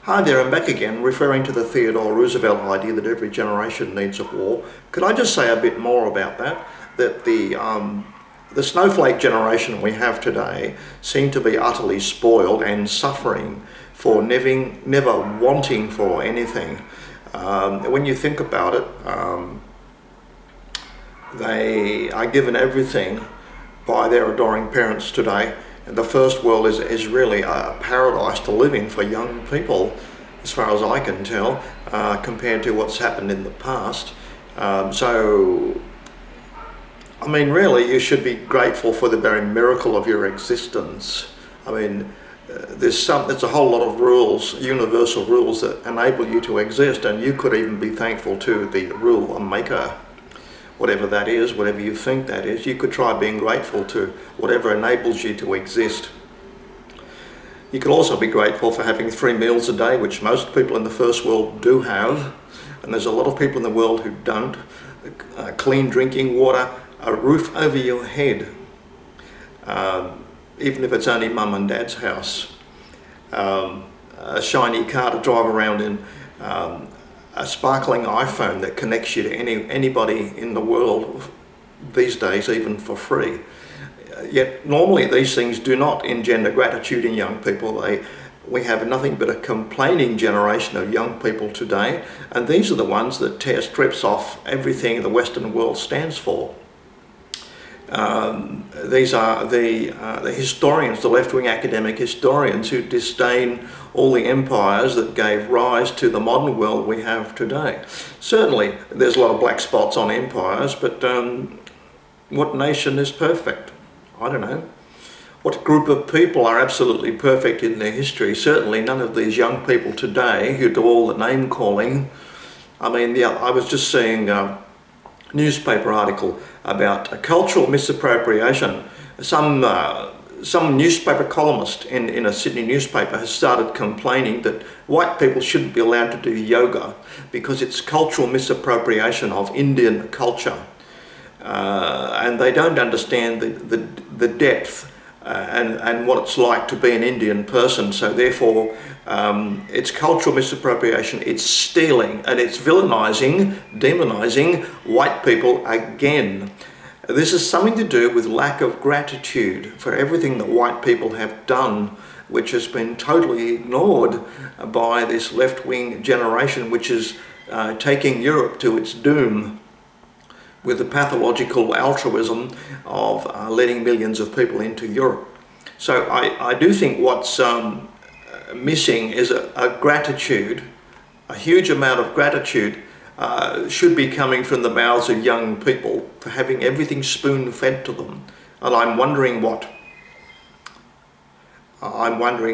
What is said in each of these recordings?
Hi there, I'm back again, referring to the Theodore Roosevelt idea that every generation needs a war. Could I just say a bit more about that? That the snowflake generation we have today seem to be utterly spoiled and suffering for never wanting for anything. When you think about it, they are given everything by their adoring parents today. And the first world is really a paradise to live in for young people, as far as I can tell, compared to what's happened in the past. So, I mean, really, you should be grateful for the very miracle of your existence. I mean, there's a whole lot of rules, universal rules that enable you to exist, and you could even be thankful to the rule maker. Whatever that is, whatever you think that is, you could try being grateful to whatever enables you to exist. You could also be grateful for having 3 meals a day, which most people in the first world do have, and there's a lot of people in the world who don't. Clean drinking water, a roof over your head, even if it's only mum and dad's house, a shiny car to drive around in, a sparkling iPhone that connects you to anybody in the world these days, even for free. Yet normally these things do not engender gratitude in young people. We have nothing but a complaining generation of young people today, and these are the ones that tear strips off everything the Western world stands for. These are the historians, the left-wing academic historians, who disdain all the empires that gave rise to the modern world we have today. Certainly there's a lot of black spots on empires, but what nation is perfect? I don't know. What group of people are absolutely perfect in their history? Certainly none of these young people today who do all the name calling. I mean, I was just seeing newspaper article about a cultural misappropriation. Some newspaper columnist in a Sydney newspaper has started complaining that white people shouldn't be allowed to do yoga because it's cultural misappropriation of Indian culture, and they don't understand the depth and what it's like to be an Indian person. So therefore it's cultural misappropriation, it's stealing, and it's villainizing, demonizing white people again. This is something to do with lack of gratitude for everything that white people have done, which has been totally ignored by this left-wing generation, which is taking Europe to its doom with the pathological altruism of letting millions of people into Europe. So I do think what's missing is a gratitude, a huge amount of gratitude should be coming from the mouths of young people for having everything spoon-fed to them. And I'm wondering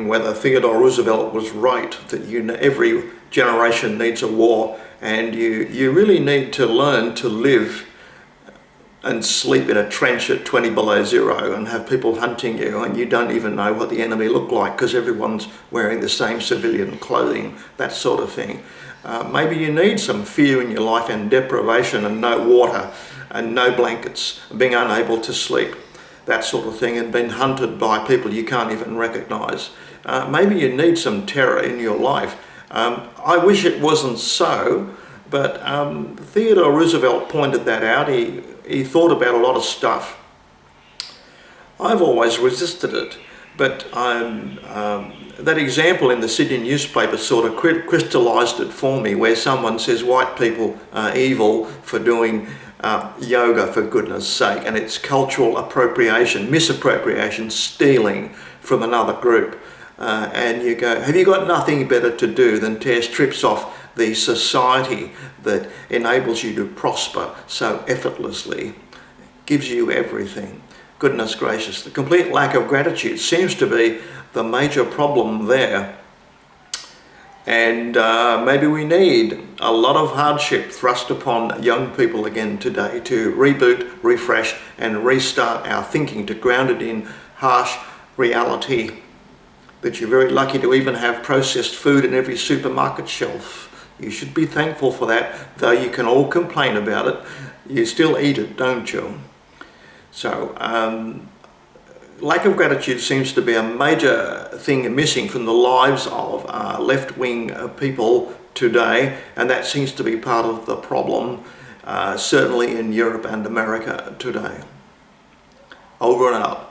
whether Theodore Roosevelt was right that every generation needs a war, and you really need to learn to live and sleep in a trench at 20 below zero and have people hunting you, and you don't even know what the enemy look like because everyone's wearing the same civilian clothing, that sort of thing. Maybe you need some fear in your life and deprivation and no water and no blankets, being unable to sleep, that sort of thing, and being hunted by people you can't even recognise. Maybe you need some terror in your life. I wish it wasn't so, but Theodore Roosevelt pointed that out. He thought about a lot of stuff. I've always resisted it, but that example in the Sydney newspaper sort of crystallised it for me, where someone says white people are evil for doing yoga, for goodness sake, and it's cultural appropriation, misappropriation, stealing from another group. And you go, have you got nothing better to do than tear strips off the society that enables you to prosper so effortlessly, gives you everything? Goodness gracious, the complete lack of gratitude seems to be the major problem there. And maybe we need a lot of hardship thrust upon young people again today to reboot, refresh, and restart our thinking, to ground it in harsh reality, that you're very lucky to even have processed food in every supermarket shelf. You should be thankful for that, though you can all complain about it. You still eat it, don't you? So, lack of gratitude seems to be a major thing missing from the lives of left-wing people today, and that seems to be part of the problem, certainly in Europe and America today. Over and out.